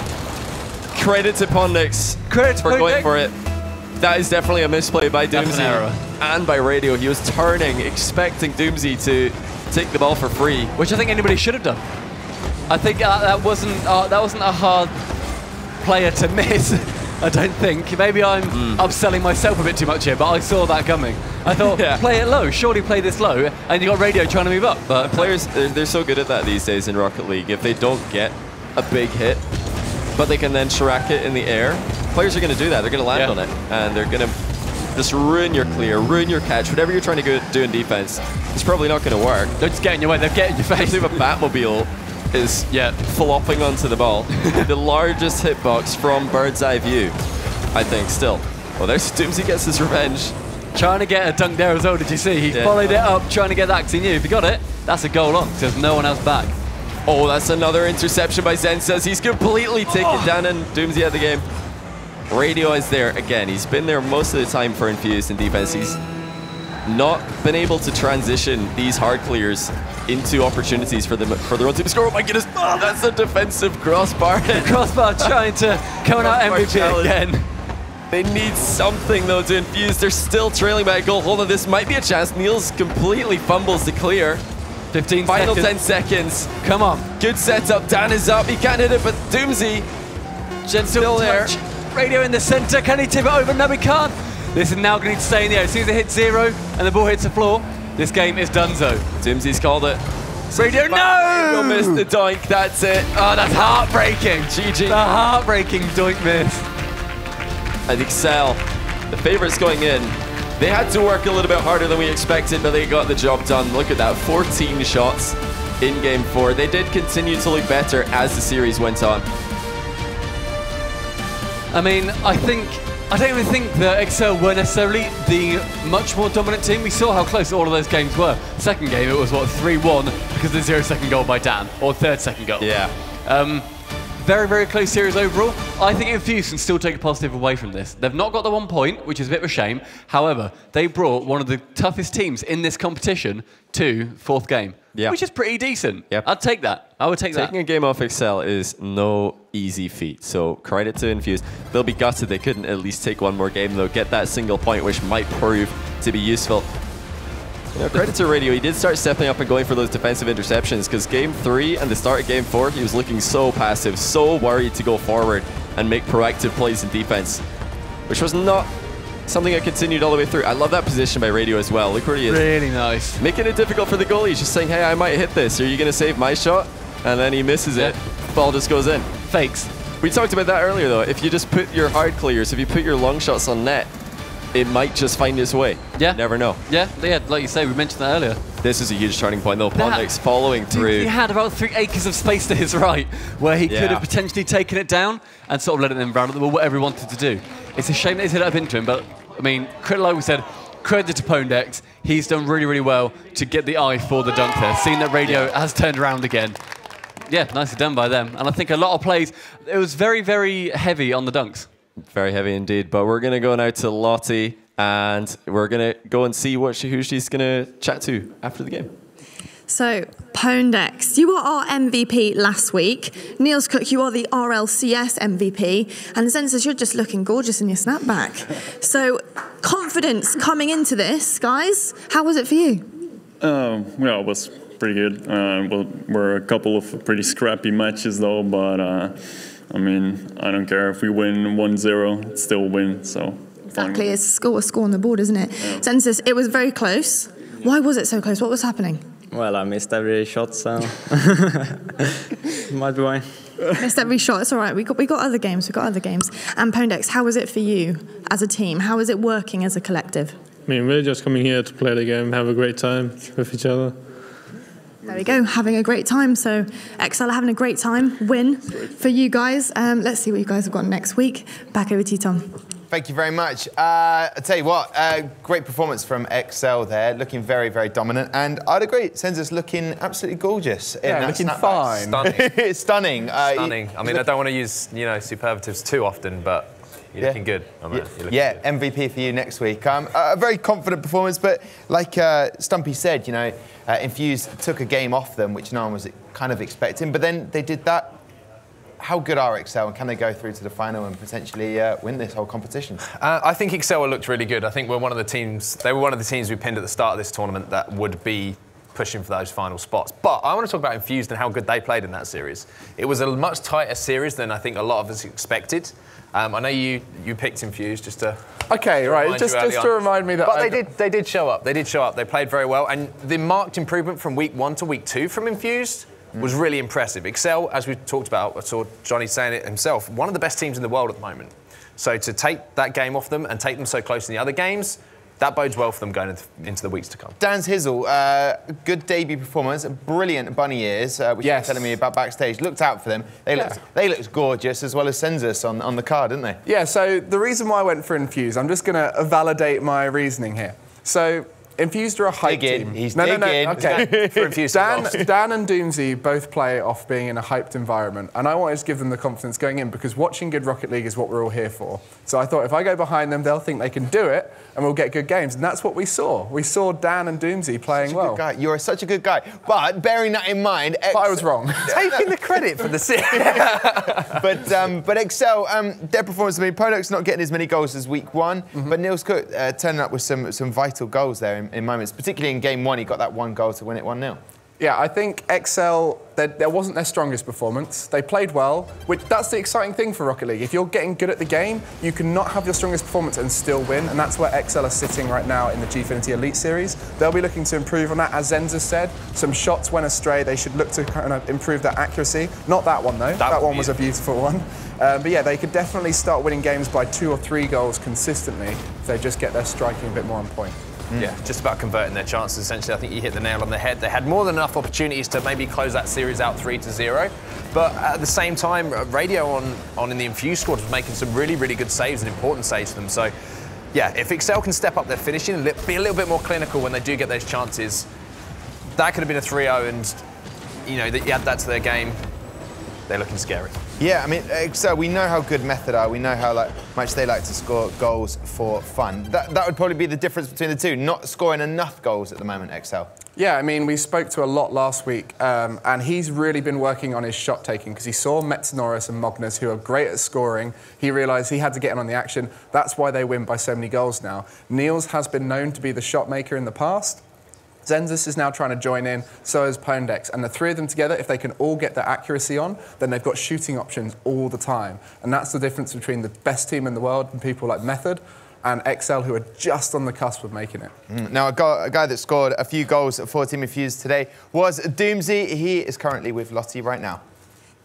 Credit to Pondex for going for it. That is definitely a misplay by Doomsy and by Radio. He was turning, expecting Doomsy to take the ball for free, which I think anybody should have done. I think that wasn't a hard player to miss. I don't think. Maybe I'm upselling myself a bit too much here, but I saw that coming. I thought, play it low. Surely play this low, and you got Radio trying to move up. But players, they're so good at that these days in Rocket League. If they don't get a big hit, but they can then Chirac it in the air, players are going to do that. They're going to land on it, and they're going to just ruin your clear, ruin your catch. Whatever you're trying to do in defense, it's probably not going to work. They're just getting your way. They're getting your face. If a Batmobile is flopping onto the ball. The largest hitbox from bird's eye view, I think, still. Oh, there's Doomsy gets his revenge. Trying to get a dunk there as well, did you see? He followed it up, trying to get that because he knew if he got it, that's a goal on, because there's no one else back. Oh, that's another interception by Zensas. He's completely taken down and Doomsy at the game. Radio is there again. He's been there most of the time for Infused in defense. He's not been able to transition these hard clears into opportunities for their own team to score. Oh my goodness, that's a defensive crossbar. Crossbar trying to come out MVP again. They need something though to Infuse. They're still trailing by a goal. Hold on, this might be a chance. Niels completely fumbles to clear. 15 Final seconds. 10 seconds. Come on. Good setup. Dan is up. He can't hit it, but Doomsy still there. Radio in the center. Can he tip it over? No, he can't. This is now going to stay in the air. As soon as it hits 0 and the ball hits the floor, this game is donezo. Doomsy's called it. Radio, no! You'll miss the doink. That's it. Oh, that's heartbreaking. GG. The heartbreaking doink miss. And Excel, the favourites going in. They had to work a little bit harder than we expected, but they got the job done. Look at that, 14 shots in Game 4. They did continue to look better as the series went on. I mean, I don't even think that Excel were necessarily the much more dominant team. We saw how close all of those games were. Second game, it was, what, 3-1 because of the 0-second goal by Dan, or third second goal. Yeah. Very, very close series overall. I think Infused can still take a positive away from this. They've not got the 1 point, which is a bit of a shame. However, they brought one of the toughest teams in this competition to fourth game, which is pretty decent. Yep. I'd take that. I would take that. Taking a game off Excel is no easy feat, so credit to Infused. They'll be gutted they couldn't at least take one more game, though, get that single point, which might prove to be useful. You know, credit to Radio, he did start stepping up and going for those defensive interceptions, because Game 3 and the start of Game 4, he was looking so passive, so worried to go forward and make proactive plays in defense, which was not something that continued all the way through. I love that position by Radio as well. Look where he is. Really nice. Making it difficult for the goalie. He's just saying, hey, I might hit this. Are you going to save my shot? And then he misses it. Ball just goes in. Fakes. We talked about that earlier, though. If you just put your hard clears, if you put your long shots on net, it might just find its way. Yeah. Never know. Yeah, like you say, we mentioned that earlier. This is a huge turning point, though. Pondix following through. He had about 3 acres of space to his right where he could have potentially taken it down and sort of let it then round at the ball, whatever he wanted to do. It's a shame that he's hit it up into him, but, I mean, like we said, credit to Pondix. He's done really, really well to get the eye for the dunk there. Seeing that Radio has turned around again. Yeah, nicely done by them. And I think a lot of plays, it was very, very heavy on the dunks. Very heavy indeed, but we're going to go now to Lottie and we're going to go and see who she's going to chat to after the game. So, Pondix, you were our MVP last week. Niels Cook, you are the RLCS MVP. And Zensus, you're just looking gorgeous in your snapback. So, confidence coming into this, guys. How was it for you? Well, it was pretty good. We're a couple of pretty scrappy matches, though, but I mean, I don't care if we win 1-0, it's still a win, so. Exactly, it's a score on the board, isn't it? Yeah. Census, it was very close. Why was it so close? What was happening? Well, I missed every shot, so might be why. Missed every shot. It's all right. We got other games. And Pondix, how was it for you as a team? How is it working as a collective? I mean, we're just coming here to play the game, have a great time with each other. There we go, having a great time. So, Excel having a great time. Win for you guys. Let's see what you guys have got next week. Back over to you, Tom. Thank you very much. I tell you what, great performance from Excel there, looking very, very dominant. And I'd agree, Senza's looking absolutely gorgeous. Yeah, looking fine. Stunning. It's stunning. Stunning. I mean, I don't want to use, superlatives too often, but you're looking good. Yeah, MVP for you next week. A very confident performance, but like Stumpy said, Infused took a game off them, which no one was kind of expecting, but then they did that. How good are Excel, and can they go through to the final and potentially win this whole competition? I think Excel looked really good. I think we're one of the teams. They were one of the teams we pinned at the start of this tournament that would be pushing for those final spots. But I want to talk about Infused and how good they played in that series. It was a much tighter series than I think a lot of us expected. I know you picked Infused just to. Okay, right. Just to remind me that. But they did show up. They did show up. They played very well, and the marked improvement from week 1 to week 2 from Infused was really impressive. Excel, as we talked about, I saw Johnny saying it himself, one of the best teams in the world at the moment. So to take that game off them and take them so close in the other games, that bodes well for them going into the weeks to come. Dan's Hizzle, good debut performance, brilliant bunny ears, which you were telling me about backstage. Looked out for them. They looked gorgeous, as well as Senzus on the card, didn't they? Yeah, so the reason why I went for Infused, I'm just going to validate my reasoning here. So Infused are a hype team. He's digging. Okay. For Infused Dan and Doomsy both play off being in a hyped environment, and I wanted to give them the confidence going in because watching good Rocket League is what we're all here for. So I thought if I go behind them, they'll think they can do it, and we'll get good games. And that's what we saw. We saw Dan and Doomsy playing well. Good guy. You're such a good guy. But bearing that in mind, but I was wrong. Taking the credit for the series. but Excel, their performance. I mean, Podolak's not getting as many goals as week one, but Niels Cook turning up with some vital goals there in moments, particularly in game one. He got that one goal to win it 1-0. Yeah, I think Excel, that wasn't their strongest performance. They played well, which that's the exciting thing for Rocket League. If you're getting good at the game, you cannot have your strongest performance and still win, and that's where Excel are sitting right now in the Gfinity Elite Series. They'll be looking to improve on that. As Zenza said, some shots went astray. They should look to kind of improve that accuracy. Not that one, though. That one was a beautiful one. But yeah, they could definitely start winning games by 2 or 3 goals consistently if they just get their striking a bit more on point. Yeah, just about converting their chances, essentially. I think you hit the nail on the head. They had more than enough opportunities to maybe close that series out 3-0. But at the same time, Radio on in the Infused squad was making some really, really good saves and important saves for them. So, yeah, if Excel can step up their finishing and be a little bit more clinical when they do get those chances, that could have been a 3-0, and, you know, that you add that to their game, they're looking scary. Yeah, I mean, Excel, we know how good Method are. We know how much they like to score goals for fun. That would probably be the difference between the two, not scoring enough goals at the moment, Excel. Yeah, I mean, we spoke to a lot last week, and he's really been working on his shot taking because he saw Metanoris and Magnus, who are great at scoring. He realised he had to get in on the action. That's why they win by so many goals now. Niels has been known to be the shot maker in the past. Zenzus is now trying to join in, so is Pondex. And the three of them together, if they can all get their accuracy on, then they've got shooting options all the time. And that's the difference between the best team in the world and people like Method and Excel, who are just on the cusp of making it. Now, a guy that scored a few goals for Team Infused today was Doomsy. He is currently with Lottie right now.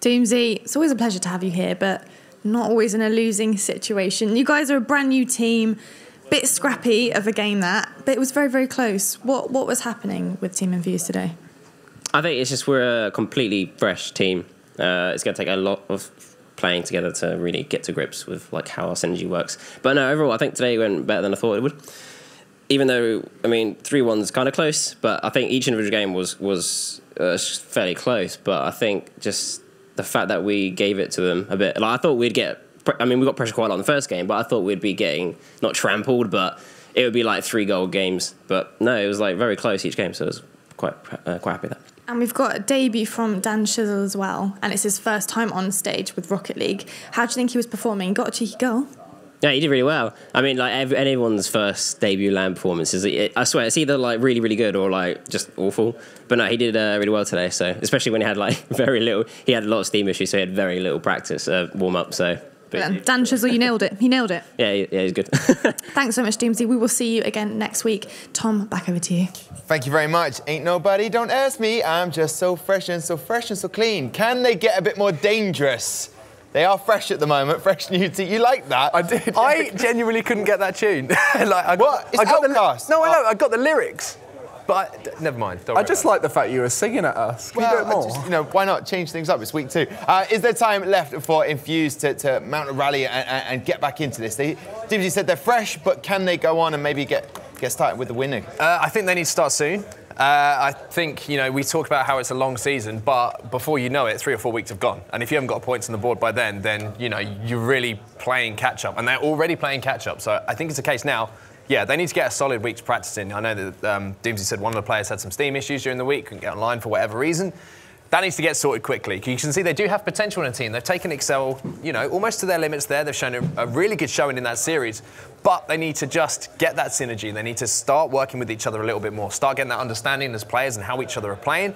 Doomsy, it's always a pleasure to have you here, but not always in a losing situation. You guys are a brand new team. Bit scrappy of a game but it was very, very close. What was happening with Team Infused today? I think it's just we're a completely fresh team. It's going to take a lot of playing together to really get to grips with like how our synergy works. But no, overall, I think today went better than I thought it would. Even though, I mean, 3-1's kind of close, but I think each individual game was fairly close. But I think just the fact that we gave it to them a bit, like I thought we'd get. I mean, we got pressure quite a lot in the first game, but I thought we'd be getting, not trampled, but it would be like 3-goal games. But no, it was like very close each game, so I was quite happy with that. And we've got a debut from Dan Shizzle as well, and it's his first time on stage with Rocket League. How do you think he was performing? He got a cheeky goal. Yeah, he did really well. I mean, like anyone's first debut LAN performance I swear, it's either like really, really good or like just awful. But no, he did really well today. So especially when he had like very little, he had a lot of steam issues, so he had very little practice warm up. So. Dan Shizzle, you nailed it. He nailed it. Yeah, he's good. Thanks so much, Doomsy. We will see you again next week. Tom, back over to you. Thank you very much. Ain't nobody, don't ask me. I'm just so fresh and so clean. Can they get a bit more dangerous? They are fresh at the moment, fresh new team. You like that? I did. I genuinely couldn't get that tune. What? It's Outcast. No, I know. I got the lyrics. But never mind. I just like the fact you were singing at us. Can you do it more? Why not change things up? It's week 2. Is there time left for Infused to mount a rally and get back into this? Doomsy said they're fresh, but can they go on and maybe get started with the winning? I think they need to start soon. I think, we talk about how it's a long season, but before you know it, 3 or 4 weeks have gone. And if you haven't got points on the board by then, you're really playing catch-up. And they're already playing catch-up. So I think it's a case now. Yeah, they need to get a solid week's practice in. I know that Doomsy said one of the players had some steam issues during the week, couldn't get online for whatever reason. That needs to get sorted quickly. You can see they do have potential in the team. They've taken Excel, almost to their limits there. They've shown a really good showing in that series. But they need to just get that synergy. They need to start working with each other a little bit more. Start getting that understanding as players and how each other are playing.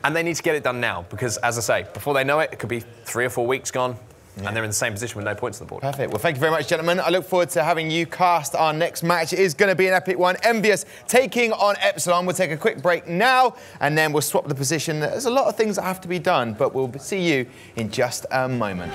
And they need to get it done now. Because, as I say, before they know it, it could be 3 or 4 weeks gone. Yeah. And they're in the same position with no points on the board. Perfect. Well, thank you very much, gentlemen. I look forward to having you cast our next match. It is going to be an epic one. Envious taking on Epsilon. We'll take a quick break now, and then we'll swap the position. There's a lot of things that have to be done, but we'll see you in just a moment.